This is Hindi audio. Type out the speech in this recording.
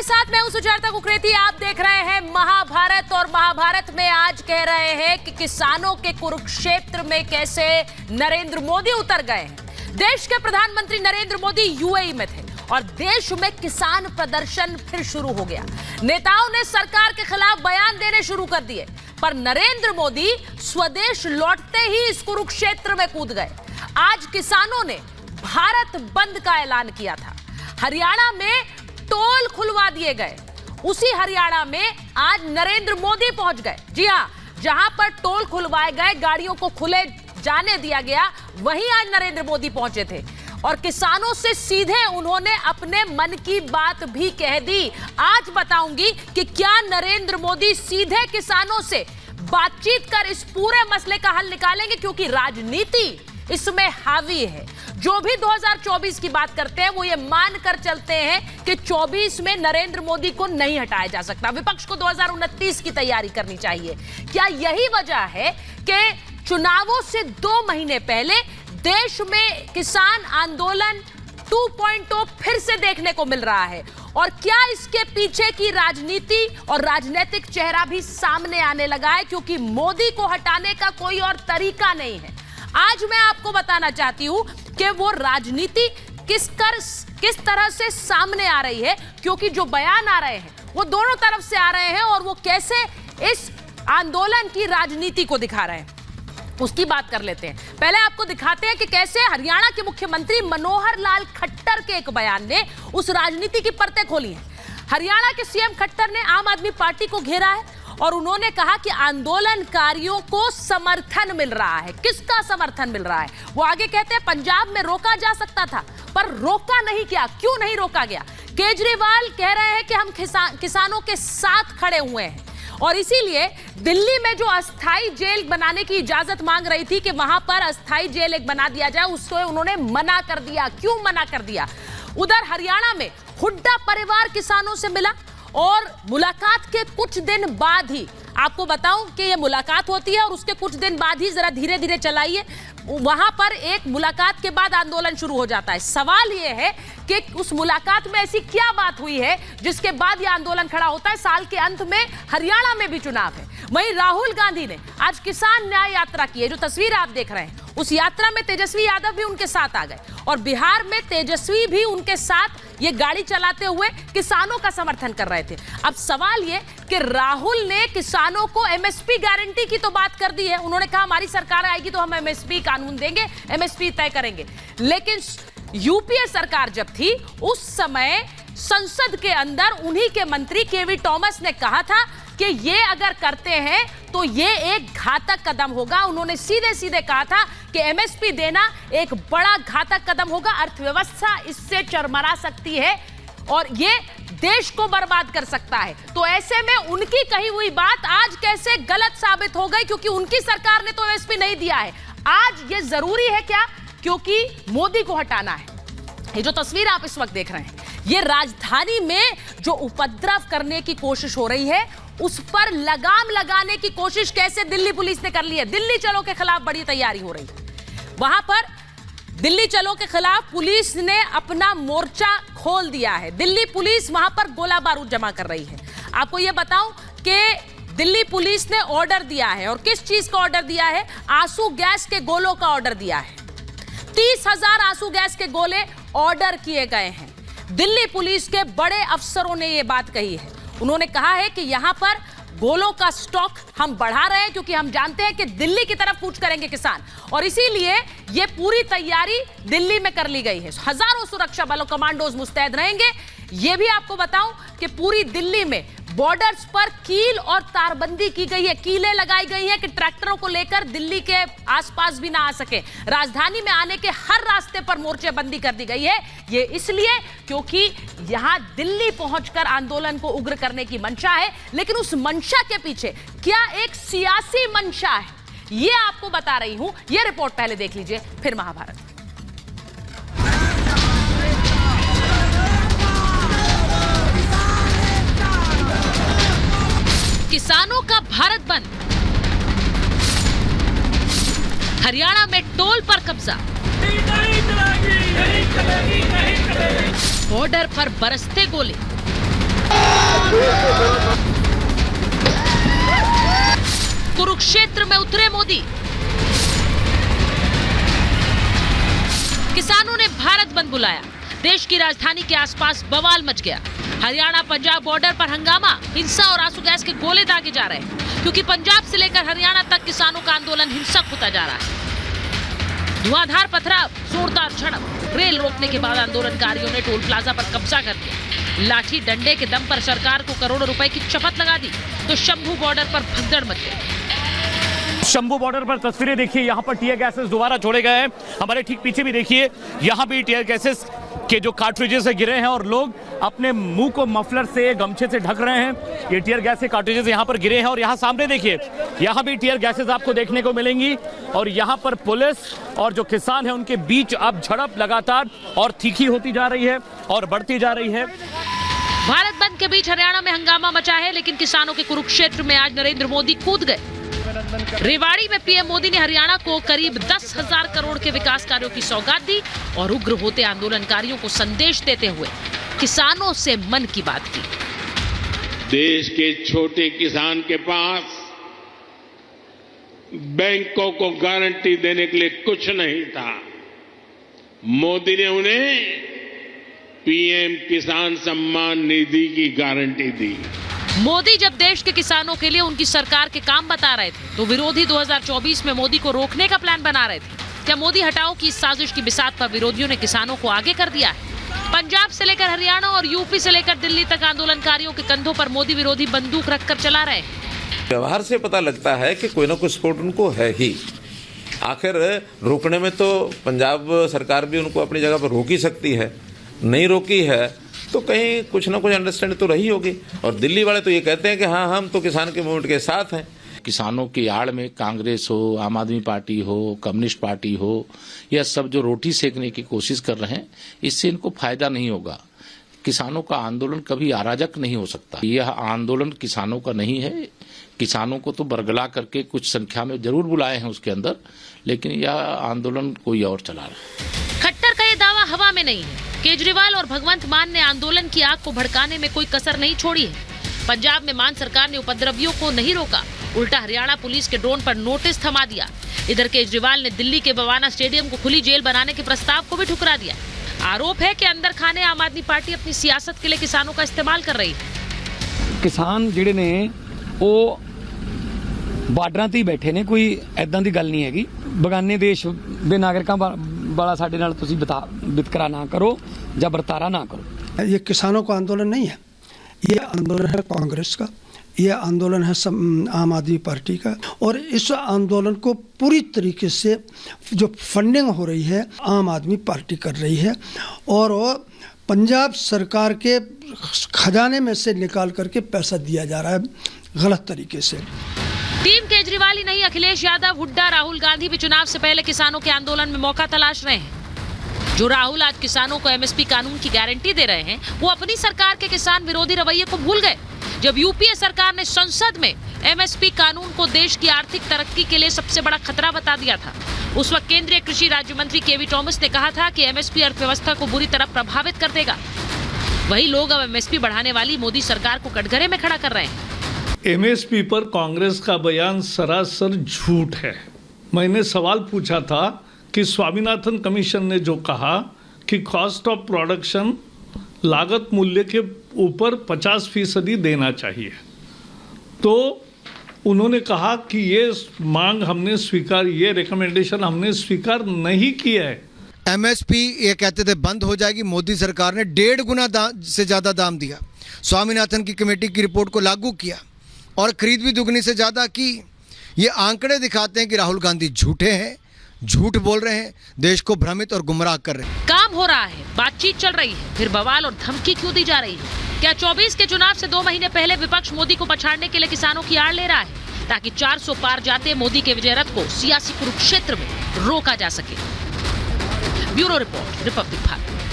के साथ मैं हूं सुजाता कुकरेती। आप देख रहे हैं महाभारत और महाभारत में आज कह रहे हैं कि किसानों के कुरुक्षेत्र में कैसे नरेंद्र मोदी उतर गए हैं। देश के प्रधानमंत्री नरेंद्र मोदी यूएई में थे और देश में किसान प्रदर्शन फिर शुरू हो गया। नेताओं ने सरकार के खिलाफ बयान देने शुरू कर दिए, पर नरेंद्र मोदी स्वदेश लौटते ही इस कुरुक्षेत्र में कूद गए। आज किसानों ने भारत बंद का ऐलान किया था। हरियाणा में टोल खुलवा दिए गए। उसी हरियाणा में आज नरेंद्र मोदी पहुंच गए। जी हां, जहां पर टोल खुलवाए गए, गाड़ियों को खुले जाने दिया गया, वहीं आज नरेंद्र मोदी पहुंचे थे और किसानों से सीधे उन्होंने अपने मन की बात भी कह दी। आज बताऊंगी कि क्या नरेंद्र मोदी सीधे किसानों से बातचीत कर इस पूरे मसले का हल निकालेंगे, क्योंकि राजनीति इसमें हावी है। जो भी 2024 की बात करते हैं वो ये मानकर चलते हैं कि 24 में नरेंद्र मोदी को नहीं हटाया जा सकता। विपक्ष को 2029 की तैयारी करनी चाहिए। क्या यही वजह है कि चुनावों से 2 महीने पहले देश में किसान आंदोलन 2.0 फिर से देखने को मिल रहा है? और क्या इसके पीछे की राजनीति और राजनीतिक चेहरा भी सामने आने लगा है, क्योंकि मोदी को हटाने का कोई और तरीका नहीं है। आज मैं आपको बताना चाहती हूं कि वो राजनीति किस तरह से सामने आ रही है, क्योंकि जो बयान आ रहे हैं वो दोनों तरफ से आ रहे हैं और वो कैसे इस आंदोलन की राजनीति को दिखा रहे हैं, उसकी बात कर लेते हैं। पहले आपको दिखाते हैं कि कैसे हरियाणा के मुख्यमंत्री मनोहर लाल खट्टर के एक बयान ने उस राजनीति की परतें खोली हैं। हरियाणा के सीएम खट्टर ने आम आदमी पार्टी को घेरा है और उन्होंने कहा कि आंदोलनकारियों को समर्थन मिल रहा है। किसका समर्थन मिल रहा है? वो आगे कहते हैं पंजाब में रोका जा सकता था, पर रोका नहीं गया। क्यों नहीं रोका गया? केजरीवाल कह रहे हैं कि हम किसानों के साथ खड़े हुए हैं और इसीलिए दिल्ली में जो अस्थाई जेल बनाने की इजाजत मांग रही थी कि वहां पर अस्थाई जेल एक बना दिया जाए, उसको उन्होंने मना कर दिया। क्यों मना कर दिया? उधर हरियाणा में हुड्डा परिवार किसानों से मिला और मुलाकात के कुछ दिन बाद ही, आपको बताऊं कि ये मुलाकात होती है और उसके कुछ दिन बाद ही, जरा धीरे धीरे चलाइए, वहां पर एक मुलाकात के बाद आंदोलन शुरू हो जाता है। सवाल ये है कि उस मुलाकात में ऐसी क्या बात हुई है जिसके बाद ये आंदोलन खड़ा होता है। साल के अंत में हरियाणा में भी चुनाव है। वहीं राहुल गांधी ने आज किसान न्याय यात्रा की है। जो तस्वीर आप देख रहे हैं, उस यात्रा में तेजस्वी यादव भी उनके साथ आ गए और बिहार में तेजस्वी भी उनके साथ ये गाड़ी चलाते हुए किसानों का समर्थन कर रहे थे। अब सवाल ये कि राहुल ने किसानों को एमएसपी गारंटी की तो बात कर दी है। उन्होंने कहा हमारी सरकार आएगी तो हम एमएसपी कानून देंगे, एमएसपी तय करेंगे। लेकिन यूपीए सरकार जब थी उस समय संसद के अंदर उन्हीं के मंत्री केवी टॉमस ने कहा था कि ये अगर करते हैं तो ये एक घातक कदम होगा। उन्होंने सीधे सीधे कहा था कि एमएसपी देना एक बड़ा घातक कदम होगा, अर्थव्यवस्था इससे चरमरा सकती है और ये देश को बर्बाद कर सकता है। तो ऐसे में उनकी कही हुई बात आज कैसे गलत साबित हो गई, क्योंकि उनकी सरकार ने तो एमएसपी नहीं दिया है। आज ये जरूरी है क्या? क्योंकि मोदी को हटाना है। ये जो तस्वीर आप इस वक्त देख रहे हैं, ये राजधानी में जो उपद्रव करने की कोशिश हो रही है उस पर लगाम लगाने की कोशिश कैसे दिल्ली पुलिस ने कर ली है। दिल्ली चलो के खिलाफ बड़ी तैयारी हो रही है। वहां पर दिल्ली चलो के खिलाफ पुलिस ने अपना मोर्चा खोल दिया है। दिल्ली पुलिस वहां पर गोला बारूद जमा कर रही है। आपको यह बताऊं कि दिल्ली पुलिस ने ऑर्डर दिया है, और किस चीज का ऑर्डर दिया है? आंसू गैस के गोलों का ऑर्डर दिया है। 30,000 आंसू गैस के गोले ऑर्डर किए गए हैं। दिल्ली पुलिस के बड़े अफसरों ने यह बात कही है। उन्होंने कहा है कि यहां पर गोलों का स्टॉक हम बढ़ा रहे हैं, क्योंकि हम जानते हैं कि दिल्ली की तरफ कूच करेंगे किसान, और इसीलिए यह पूरी तैयारी दिल्ली में कर ली गई है। हजारों सुरक्षा बलों, कमांडोज मुस्तैद रहेंगे। यह भी आपको बताऊं कि पूरी दिल्ली में बॉर्डर्स पर कील और तारबंदी की गई है। कीलें लगाई गई हैं कि ट्रैक्टरों को लेकर दिल्ली के आसपास भी ना आ सके। राजधानी में आने के हर रास्ते पर मोर्चेबंदी कर दी गई है। ये इसलिए क्योंकि यहां दिल्ली पहुंचकर आंदोलन को उग्र करने की मंशा है। लेकिन उस मंशा के पीछे क्या एक सियासी मंशा है, ये आपको बता रही हूं। यह रिपोर्ट पहले देख लीजिए, फिर महाभारत। किसानों का भारत बंद, हरियाणा में टोल पर कब्जा, बॉर्डर पर बरसते गोले, कुरुक्षेत्र में उतरे मोदी। किसानों ने भारत बंद बुलाया। देश की राजधानी के आसपास बवाल मच गया। हरियाणा पंजाब बॉर्डर पर हंगामा, हिंसा और आंसू गैस के गोले दागे जा रहे हैं, क्योंकि पंजाब से लेकर हरियाणा तक किसानों का आंदोलन हिंसक होता जा रहा है। धुआंधार पथराव, जोरदार झड़प। रेल रोकने के बाद आंदोलनकारियों ने टोल प्लाजा पर कब्जा कर लिया। लाठी डंडे के दम पर सरकार को करोड़ों रुपए की शपथ लगा दी तो शंभू बॉर्डर पर भगदड़ मच गई। शंभू बॉर्डर पर तस्वीरें देखिए, यहाँ पर टीयर गैसेस दोबारा छोड़े गए हैं। हमारे ठीक पीछे भी देखिए, यहाँ भी टीयर गैसेस के जो कार्ट्रिजेस से गिरे हैं और लोग अपने मुंह को मफलर से, गमछे से ढक रहे हैं। ये टीयर गैस के कार्ट्रिजेस यहाँ पर गिरे हैं और यहाँ सामने देखिए, यहाँ भी टीयर गैसेस आपको देखने को मिलेंगी। और यहाँ पर पुलिस और जो किसान है उनके बीच अब झड़प लगातार और तीखी होती जा रही है और बढ़ती जा रही है। भारत बंद के बीच हरियाणा में हंगामा मचा है, लेकिन किसानों के कुरुक्षेत्र में आज नरेंद्र मोदी कूद गए। रेवाड़ी में पीएम मोदी ने हरियाणा को करीब 10,000 करोड़ के विकास कार्यों की सौगात दी और उग्र होते आंदोलनकारियों को संदेश देते हुए किसानों से मन की बात की। देश के छोटे किसान के पास बैंकों को गारंटी देने के लिए कुछ नहीं था। मोदी ने उन्हें पीएम किसान सम्मान निधि की गारंटी दी। मोदी जब देश के किसानों के लिए उनकी सरकार के काम बता रहे थे तो विरोधी 2024 में मोदी को रोकने का प्लान बना रहे थे। क्या मोदी हटाओ की इस साजिश की बिसात पर विरोधियों ने किसानों को आगे कर दिया है? पंजाब से लेकर हरियाणा और यूपी से लेकर दिल्ली तक आंदोलनकारियों के कंधों पर मोदी विरोधी बंदूक रखकर चला रहे हैं। व्यवहार से पता लगता है कि कोई ना कोई सपोर्ट उनको है ही। आखिर रोकने में तो पंजाब सरकार भी उनको अपनी जगह पर रोक ही सकती है, नहीं रोकी है तो कहीं कुछ ना कुछ अंडरस्टैंडिंग तो रही होगी। और दिल्ली वाले तो ये कहते हैं कि हाँ, हम तो किसान के मूवमेंट के साथ हैं। किसानों की आड़ में कांग्रेस हो, आम आदमी पार्टी हो, कम्युनिस्ट पार्टी हो, यह सब जो रोटी सेकने की कोशिश कर रहे हैं, इससे इनको फायदा नहीं होगा। किसानों का आंदोलन कभी अराजक नहीं हो सकता। यह आंदोलन किसानों का नहीं है। किसानों को तो बरगला करके कुछ संख्या में जरूर बुलाए हैं उसके अंदर, लेकिन यह आंदोलन कोई और चला रहा है। खट्टर का यह दावा हवा में नहीं है। केजरीवाल और भगवंत मान ने आंदोलन की आग को भड़काने में कोई कसर नहीं छोड़ी है। पंजाब में मान सरकार ने उपद्रवियों को नहीं रोका, उल्टा हरियाणा पुलिस के ड्रोन पर नोटिस थमा दिया। इधर केजरीवाल ने दिल्ली के बवाना स्टेडियम को खुली जेल बनाने के प्रस्ताव को भी ठुकरा दिया। आरोप है कि अंदर खाने आम आदमी पार्टी अपनी सियासत के लिए किसानों का इस्तेमाल कर रही है। किसान ਜਿਹੜੇ ਨੇ ਉਹ ਬਾਰਡਰਾਂ ਤੇ ਹੀ ਬੈਠੇ ਨੇ, ਕੋਈ ਐਦਾਂ ਦੀ ਗੱਲ ਨਹੀਂ ਹੈਗੀ। ਬਗਾਨੇ ਦੇਸ਼ ਦੇ ਨਾਗਰਿਕਾਂ ਵਾਲਾ ਸਾਡੇ ਨਾਲ ਤੁਸੀਂ ਵਿਤਕਰਾ ਨਾ ਕਰੋ ਜਾਂ ਵਰਤਾਰਾ ਨਾ करो। ये किसानों का आंदोलन नहीं है, ये आंदोलन है कांग्रेस का, ये आंदोलन है आम आदमी पार्टी का। और इस आंदोलन को पूरी तरीके से जो फंडिंग हो रही है आम आदमी पार्टी कर रही है और पंजाब सरकार के खजाने में से निकाल करके पैसा दिया जा रहा है गलत तरीके से। टीम केजरीवाल ही नहीं, अखिलेश यादव, हुड्डा, राहुल गांधी भी चुनाव से पहले किसानों के आंदोलन में मौका तलाश रहे हैं। जो राहुल आज किसानों को एमएसपी कानून की गारंटी दे रहे हैं, वो अपनी सरकार के किसान विरोधी रवैये को भूल गए। जब यूपीए सरकार ने संसद में एमएसपी कानून को देश की आर्थिक तरक्की के लिए सबसे बड़ा खतरा बता दिया था, उस वक्त केंद्रीय कृषि राज्य मंत्री केवी टॉमस ने कहा था कि एमएसपी अर्थव्यवस्था को बुरी तरह प्रभावित कर देगा। वही लोग अब एमएसपी बढ़ाने वाली मोदी सरकार को कटघरे में खड़ा कर रहे हैं। एमएसपी पर कांग्रेस का बयान सरासर झूठ है। मैंने सवाल पूछा था कि स्वामीनाथन कमीशन ने जो कहा कि कॉस्ट ऑफ प्रोडक्शन लागत मूल्य के ऊपर 50% देना चाहिए, तो उन्होंने कहा कि ये मांग हमने स्वीकार, ये रिकमेंडेशन हमने स्वीकार नहीं किया है। एमएसपी ये कहते थे बंद हो जाएगी, मोदी सरकार ने 1.5 गुना से ज़्यादा दाम दिया। स्वामीनाथन की कमेटी की रिपोर्ट को लागू किया और खरीद भी दुगनी से ज़्यादा की। ये आंकड़े दिखाते हैं कि राहुल गांधी झूठे हैं, झूठ बोल रहे हैं, देश को भ्रमित और गुमराह कर रहे हैं। काम हो रहा है, बातचीत चल रही है, फिर बवाल और धमकी क्यों दी जा रही है? क्या 24 के चुनाव से 2 महीने पहले विपक्ष मोदी को पछाड़ने के लिए किसानों की आड़ ले रहा है, ताकि 400 पार जाते मोदी के विजय रथ को सियासी कुरुक्षेत्र में रोका जा सके? Bureau report, Republic Bharat.